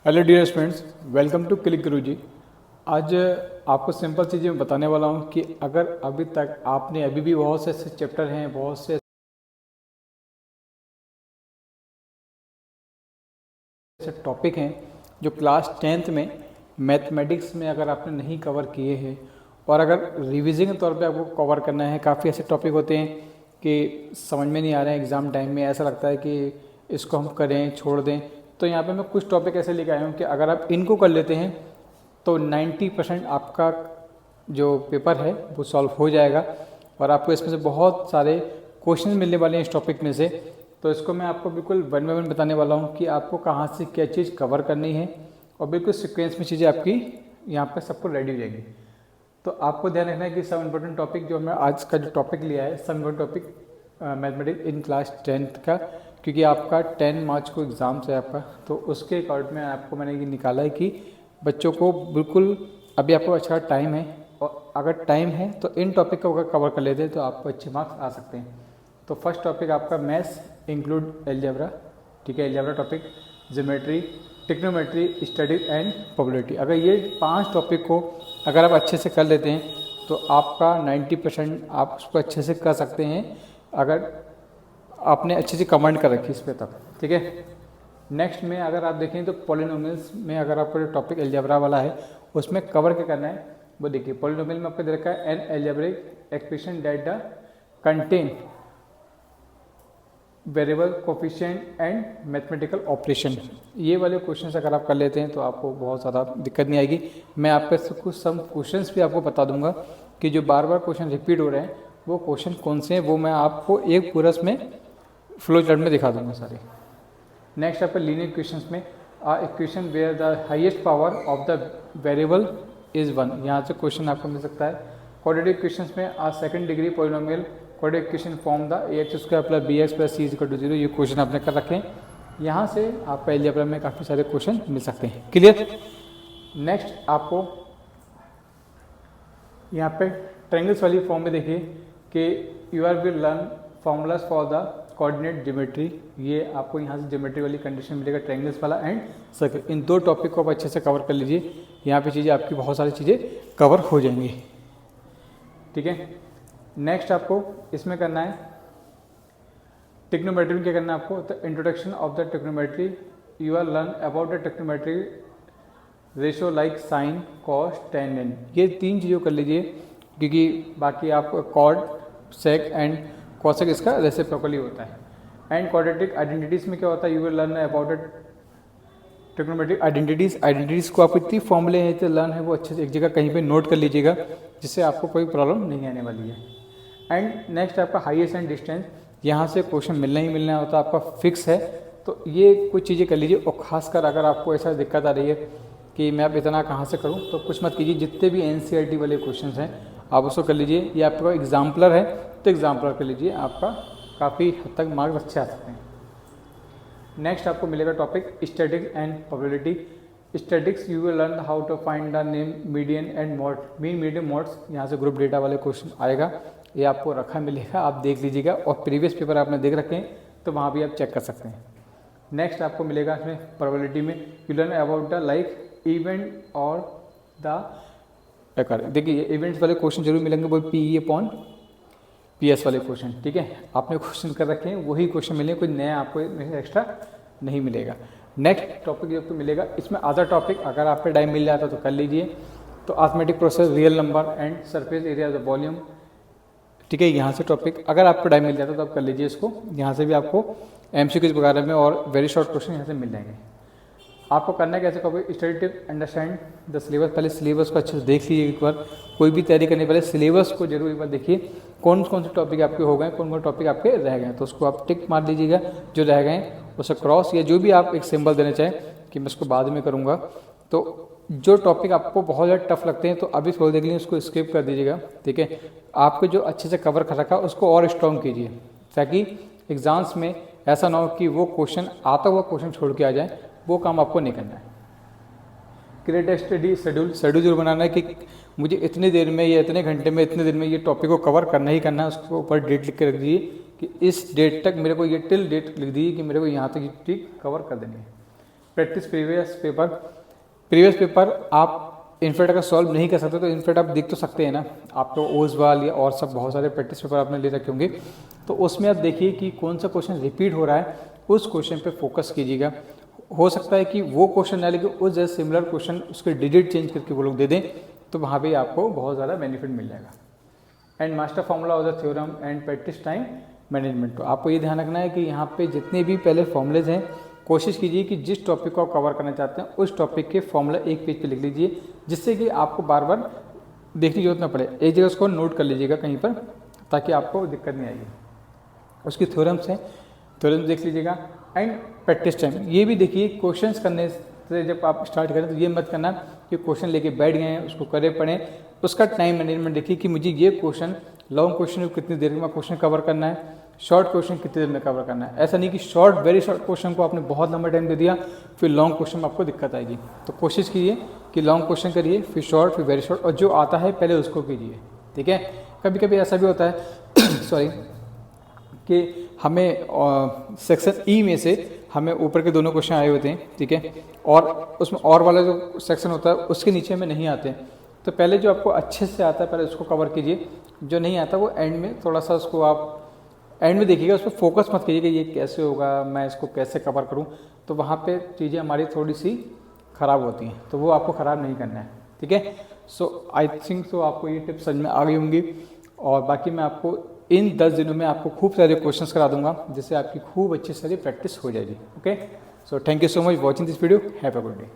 Hello dear students, welcome to Click Guruji. आज आपको simple चीज़ें मैं बताने वाला हूँ कि अगर अभी तक आपने अभी भी बहुत से ऐसे चैप्टर हैं, बहुत से ऐसे टॉपिक हैं जो क्लास 10th में मैथमेटिक्स में अगर आपने नहीं कवर किए हैं और अगर रिवीजन के तौर पे आपको कवर करना है। काफ़ी ऐसे टॉपिक होते हैं कि समझ में नहीं आ रहे हैं, एग्ज़ाम टाइम में ऐसा लगता है कि इसको हम करें छोड़ दें। तो यहाँ पे मैं कुछ टॉपिक ऐसे लेके आया हूँ कि अगर आप इनको कर लेते हैं तो 90% आपका जो पेपर है वो सॉल्व हो जाएगा और आपको इसमें से बहुत सारे क्वेश्चन मिलने वाले हैं इस टॉपिक में से। तो इसको मैं आपको बिल्कुल वन बाय वन बताने वाला हूँ कि आपको कहाँ से क्या चीज़ कवर करनी है और बिल्कुल सीक्वेंस में चीज़ें आपकी यहाँ पर सबको रेडी हो जाएंगी। तो आपको ध्यान रखना है कि सब इम्पोर्टेंट टॉपिक जो हमने आज का जो टॉपिक लिया है, सब important topic mathematics in class 10th का, क्योंकि आपका 10 मार्च को एग्ज़ाम्स है आपका। तो उसके अकॉर्ड में आपको मैंने ये निकाला है कि बच्चों को बिल्कुल अभी आपको अच्छा टाइम है और अगर टाइम है तो इन टॉपिक को अगर कवर कर लेते हैं तो आपको अच्छे मार्क्स आ सकते हैं। तो फर्स्ट टॉपिक आपका मैथ्स इंक्लूड एलजेब्रा, ठीक है, algebra topic, geometry, टिक्नोमेट्री, studies and probability. अगर ये 5 टॉपिक को अगर आप अच्छे से कर लेते हैं तो आपका 90% आप उसको अच्छे से कर सकते हैं अगर आपने अच्छी सी कमेंट कर रखी इस पर तब, ठीक है। नेक्स्ट में अगर आप देखें तो पॉलिनोमियल्स में अगर आपका जो टॉपिक एलजेब्रा वाला है उसमें कवर क्या करना है वो देखिए। पॉलिनोमियल में आपको दे रखा है an algebraic expression that the contain variable coefficient and mathematical operation. ये वाले क्वेश्चंस अगर आप कर लेते हैं तो आपको बहुत ज़्यादा दिक्कत नहीं आएगी। मैं आप पे कुछ सम क्वेश्चंस भी आपको बता दूंगा कि जो बार बार क्वेश्चन रिपीट हो रहे हैं वो क्वेश्चन कौन से हैं, वो मैं आपको एक पूरा में फ्लो चार्ट में दिखा दूंगा सारे। नेक्स्ट आपका लीनियर इक्वेशंस में equation where the highest power of the variable is 1, यहाँ से क्वेश्चन आपको मिल सकता है। क्वाड्रेटिक इक्वेशंस में second degree polynomial quadratic equation form the ax² + bx + c = 0, ये क्वेश्चन आपने कर रखे हैं। यहाँ से आपका एलजेब्रा में काफ़ी सारे क्वेश्चन मिल सकते हैं। क्लियर। नेक्स्ट आपको यहाँ पे ट्रायंगल्स वाली फॉर्म में देखिए कि you are will learn formulas for the coordinate geometry. ये आपको यहाँ से ज्योमेट्री वाली कंडीशन मिलेगा, ट्रायंगल्स वाला एंड सर्कल। इन 2 टॉपिक को आप अच्छे से कवर कर लीजिए। यहाँ पे चीज़ें आपकी बहुत सारी चीज़ें कवर हो जाएंगी, ठीक है। नेक्स्ट आपको इसमें करना है टिक्नोमेट्री में क्या करना है आपको, the introduction of the trigonometry. You are learn about the trigonometry ratio like sine, cos, tan an. ये 3 चीज़ों कर लीजिए क्योंकि बाकी आपको कॉड, सेक एंड कॉसेक इसका रेसिप्रोकली होता है। एंड क्वाड्रेटिक आइडेंटिटीज़ में क्या होता है, you will learn about the trigonometric identities. Identities को आप इतनी फॉर्मूले हैं तो लर्न है वो अच्छे से एक जगह कहीं पे नोट कर लीजिएगा जिससे आपको कोई प्रॉब्लम नहीं आने वाली है। एंड नेक्स्ट आपका हाईएस्ट एंड डिस्टेंस, यहाँ से क्वेश्चन मिलना ही मिलना होता है, आपका फिक्स है। तो ये कुछ चीज़ें कर लीजिए और खासकर अगर आपको ऐसा दिक्कत आ रही है कि मैं अब इतना कहाँ से करूँ तो कुछ मत कीजिए, जितने भी NCERT वाले क्वेश्चन हैं आप उसको कर लीजिए। ये आपका एग्जाम्पलर है तो एग्जाम्पलर कर लीजिए, आपका काफ़ी हद तक मार्क्स अच्छे आ सकते हैं। नेक्स्ट आपको मिलेगा topic statistics and probability. Statistics you will learn how to find the name, median and mode, mean, median, modes. यहाँ से ग्रुप डेटा वाले क्वेश्चन आएगा, ये आपको रखा मिलेगा, आप देख लीजिएगा और प्रीवियस पेपर आपने देख रखे हैं तो वहाँ भी आप चेक कर सकते हैं। नेक्स्ट आपको मिलेगा इसमें प्रोबेबिलिटी में you learn about the like event और द, देखिए इवेंट्स वाले क्वेश्चन जरूर मिलेंगे, वो PE/PS वाले क्वेश्चन, ठीक है। आपने क्वेश्चन कर रखे हैं वही क्वेश्चन मिलेंगे, कोई नया आपको एक्स्ट्रा नहीं मिलेगा। नेक्स्ट टॉपिक जो आपको मिलेगा इसमें अदर टॉपिक अगर आपको टाइम मिल जाता तो कर लीजिए। तो arithmetic process, real number and surface area of the volume, ठीक है। यहाँ से टॉपिक अगर आपको टाइम मिल जाता तो आप कर लीजिए इसको। यहाँ से भी आपको MCQs वगैरह में और वेरी शॉर्ट क्वेश्चन यहाँ से मिल जाएंगे। आपको करना कैसे, कभी study tip, understand the syllabus. पहले सिलेबस को अच्छे से देख लीजिए एक बार, कोई भी तैयारी करने पहले सिलेबस को जरूर एक बार देखिए कौन कौन से टॉपिक आपके हो गए, कौन कौन टॉपिक आपके रह गए, तो उसको आप टिक मार लीजिएगा। जो रह गए उसे क्रॉस या जो भी आप एक सिंबल देना चाहें कि मैं इसको बाद में करूँगा। तो जो टॉपिक आपको बहुत ज़्यादा टफ लगते हैं तो अभी थोड़ी देर के लिए उसको स्किप कर दीजिएगा, ठीक है। आपको जो अच्छे से कवर कर रखा उसको और स्ट्रॉन्ग कीजिए ताकि एग्जाम्स में ऐसा ना हो कि वो क्वेश्चन आता हुआ क्वेश्चन छोड़ के आ जाए, वो काम आपको नहीं करना है। क्रिएट स्टडी शेड्यूल जरूर बनाना है कि मुझे इतनी देर में या इतने घंटे में इतने दिन में ये टॉपिक को कवर करना ही करना है। उसको ऊपर डेट लिख के रख दीजिए कि इस डेट तक मेरे को ये टिल डेट लिख दीजिए कि मेरे को यहाँ तक ये टॉपिक कवर कर देनी है। प्रैक्टिस प्रीवियस पेपर आप इनफैक्ट अगर सॉल्व नहीं कर सकते तो इनफैक्ट आप देख तो सकते हैं ना, आपको ओसवाल या और सब बहुत सारे प्रैक्टिस पेपर आपने ले रखे होंगे, तो उसमें आप देखिए कि कौन सा क्वेश्चन रिपीट हो रहा है, उस क्वेश्चन पे फोकस कीजिएगा। हो सकता है कि वो क्वेश्चन ना लेकिन उस जैसे सिमिलर क्वेश्चन उसके डिजिट चेंज करके वो लोग दे दें, तो वहाँ पे आपको बहुत ज़्यादा बेनिफिट मिल जाएगा। And master formula of the theorem and practice time management, तो आपको ये ध्यान रखना है कि यहाँ पे जितने भी पहले फॉर्मूलेज हैं, कोशिश कीजिए कि जिस टॉपिक को आप कवर करना चाहते हैं उस टॉपिक के फॉर्मूला एक पेज पे लिख लीजिए, जिससे कि आपको बार बार देखने की जरूरत ना पड़े। एक जगह उसको नोट कर लीजिएगा कहीं पर, ताकि आपको दिक्कत नहीं आएगी। उसकी थ्योरम्स हैं, थ्योरम्स देख लीजिएगा। एंड प्रैक्टिस टाइम, ये भी देखिए क्वेश्चंस करने से जब आप स्टार्ट करें तो ये मत करना कि क्वेश्चन लेके बैठ गए हैं उसको करे पढ़ें, उसका टाइम मैनेजमेंट देखिए कि मुझे ये क्वेश्चन लॉन्ग क्वेश्चन को कितनी देर में क्वेश्चन कवर करना है, शॉर्ट क्वेश्चन कितनी देर में कवर करना है। ऐसा नहीं कि वेरी शॉर्ट क्वेश्चन को आपने बहुत लंबा टाइम दे दिया, फिर लॉन्ग क्वेश्चन में आपको दिक्कत आएगी। तो कोशिश कीजिए कि लॉन्ग क्वेश्चन करिए, फिर शॉर्ट, फिर वेरी शॉर्ट, और जो आता है पहले उसको कीजिए, ठीक है। कभी कभी ऐसा भी होता है सॉरी कि हमें सेक्शन ई में से हमें ऊपर के दोनों क्वेश्चन आए होते हैं, ठीक है, और उसमें और वाला जो सेक्शन होता है उसके नीचे में नहीं आते हैं, तो पहले जो आपको अच्छे से आता है पहले उसको कवर कीजिए, जो नहीं आता वो एंड में थोड़ा सा उसको आप एंड में देखिएगा, उस पर फोकस मत कीजिए कि ये कैसे होगा, मैं इसको कैसे कवर करूं, तो वहाँ पे चीज़ें हमारी थोड़ी सी ख़राब होती हैं, तो वो आपको ख़राब नहीं करना है, ठीक है। सो आई थिंक सो आपको ये टिप्स समझ में आ गई होंगी, और बाकी मैं आपको इन 10 दिनों में आपको खूब सारे क्वेश्चंस करा दूंगा, जिससे आपकी खूब अच्छी सारी प्रैक्टिस हो जाएगी। Okay, so thank you so much watching this video, have a good day.